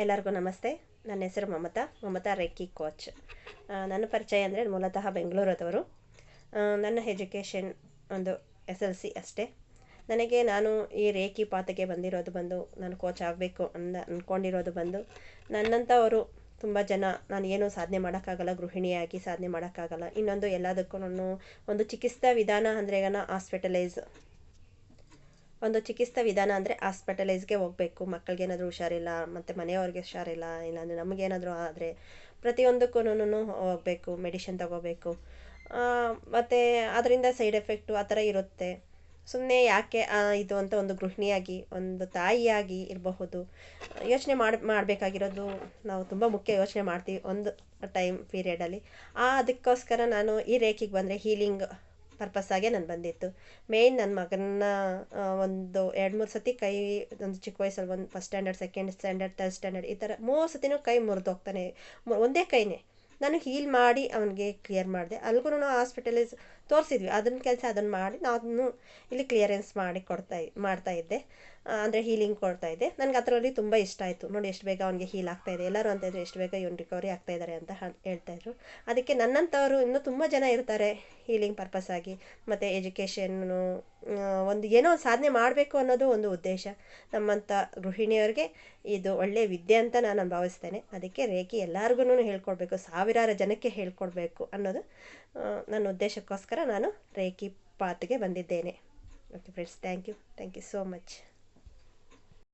ಎಲ್ಲರಿಗೂ ನಮಸ್ತೆ. ನನ್ನ ಹೆಸರು ಮಮತಾ ರೇಖಿ ಕೋಚ್. ನನ್ನ ಪರಿಚಯ ಅಂದರೆ ಮೂಲತಃ ಬೆಂಗಳೂರದವರು. ನನ್ನ ಎಜುಕೇಷನ್ ಒಂದು SLC ಅಷ್ಟೇ. ನಾನು ಈ ರೇಖಿ ಪಾತ್ಗೆ ಬಂದಿರೋದು ಬಂದು ನಾನು ಕೋಚ್ ಆಗಬೇಕು ಅಂದ್ಕೊಂಡಿರೋದು ಬಂದು ನನ್ನಂಥವರು ತುಂಬ ಜನ ನಾನು ಏನೂ ಸಾಧನೆ ಮಾಡೋಕ್ಕಾಗಲ್ಲ, ಗೃಹಿಣಿಯಾಗಿ ಸಾಧನೆ ಮಾಡೋಕ್ಕಾಗಲ್ಲ, ಇನ್ನೊಂದು ಎಲ್ಲದಕ್ಕೂ ಒಂದು ಚಿಕಿತ್ಸಾ ವಿಧಾನ ಅಂದರೆ ಚಿಕಿತ್ಸಾ ವಿಧಾನ ಅಂದರೆ ಹಾಸ್ಪಿಟಲೈಸ್ಗೆ ಹೋಗಬೇಕು. ಮಕ್ಕಳಿಗೇನಾದರೂ ಹುಷಾರಿಲ್ಲ, ಮತ್ತು ಮನೆಯವ್ರಿಗೆ ಹುಷಾರಿಲ್ಲ, ಇಲ್ಲಾಂದರೆ ನಮಗೇನಾದರೂ ಆದರೆ ಪ್ರತಿಯೊಂದಕ್ಕೂ ಹೋಗಬೇಕು, ಮೆಡಿಷನ್ ತಗೋಬೇಕು. ಮತ್ತು ಅದರಿಂದ ಸೈಡ್ ಎಫೆಕ್ಟು ಆ ಥರ ಇರುತ್ತೆ. ಸುಮ್ಮನೆ ಯಾಕೆ ಇದು ಅಂತ ಒಂದು ಗೃಹಿಣಿಯಾಗಿ, ಒಂದು ತಾಯಿಯಾಗಿ ಇರಬಹುದು ಯೋಚನೆ ಮಾಡಬೇಕಾಗಿರೋದು ನಾವು ತುಂಬ ಮುಖ್ಯ ಯೋಚನೆ ಮಾಡ್ತೀವಿ ಒಂದು ಟೈಮ್ ಪೀರಿಯಡಲ್ಲಿ. ಅದಕ್ಕೋಸ್ಕರ ನಾನು ಈ ರೇಖೆಗೆ ಬಂದರೆ ಹೀಲಿಂಗ್ ಪರ್ಪಸ್ಸಾಗೆ ನಾನು ಬಂದಿತ್ತು. ಮೇಯ್ನ್ ನನ್ನ ಮಗನ ಒಂದು 2-3 ಸತಿ ಕೈ, ಒಂದು ಚಿಕ್ಕ ವಯಸ್ಸಲ್ಲಿ ಒಂದು first standard, second standard, third standard ಈ ಥರ 3 ಸತಿನೂ ಕೈ ಮುರಿದೋಗ್ತಾನೆ. ಒಂದೇ ಕೈನೇ ನಾನು ಹೀಲ್ ಮಾಡಿ ಅವನಿಗೆ ಕ್ಲಿಯರ್ ಮಾಡಿದೆ. ಅಲ್ಲಿಗೂ ಹಾಸ್ಪಿಟಲೈಸ್ ತೋರಿಸಿದ್ವಿ, ಅದನ್ನು ಮಾಡಿ ನಾನು ಇಲ್ಲಿ ಕ್ಲಿಯರೆನ್ಸ್ ಮಾಡ್ತಾ ಇದ್ದೆ, ಅಂದರೆ ಹೀಲಿಂಗ್ ಕೊಡ್ತಾ ಇದ್ದೆ. ನನಗೆ ಅದರಲ್ಲಿ ತುಂಬ ಇಷ್ಟ ಆಯಿತು. ನೋಡಿ ಎಷ್ಟು ಬೇಗ ಅವನಿಗೆ ಹೀಲ್ ಆಗ್ತಾಯಿದೆ. ಎಲ್ಲರೂ ಅಂತ ಇದ್ರು ಎಷ್ಟು ಬೇಗ ಇವನು ರಿಕವರಿ ಆಗ್ತಾಯಿದ್ದಾರೆ ಅಂತ ಹೇಳ್ತಾಯಿದ್ರು. ಅದಕ್ಕೆ ನನ್ನಂಥವರು ಇನ್ನೂ ತುಂಬ ಜನ ಇರ್ತಾರೆ ಹೀಲಿಂಗ್ ಪರ್ಪಸ್ ಆಗಿ. ಮತ್ತು ಎಜುಕೇಷನ್ನು ಒಂದು ಏನೋ ಸಾಧನೆ ಮಾಡಬೇಕು ಅನ್ನೋದು ಒಂದು ಉದ್ದೇಶ. ನಮ್ಮಂಥ ಗೃಹಿಣಿಯರಿಗೆ ಇದು ಒಳ್ಳೆಯ ವಿದ್ಯೆ ಅಂತ ನಾನು ಭಾವಿಸ್ತೇನೆ. ಅದಕ್ಕೆ ರೇಖಿ ಎಲ್ಲರಿಗೂ ಹೇಳ್ಕೊಡ್ಬೇಕು, ಸಾವಿರಾರು ಜನಕ್ಕೆ ಹೇಳ್ಕೊಡ್ಬೇಕು ಅನ್ನೋದು ನನ್ನ ಉದ್ದೇಶಕ್ಕೋಸ್ಕರ ನಾನು ರೇಖಿ ಪಾತ್ಗೆ ಬಂದಿದ್ದೇನೆ. Okay friends, thank you so much.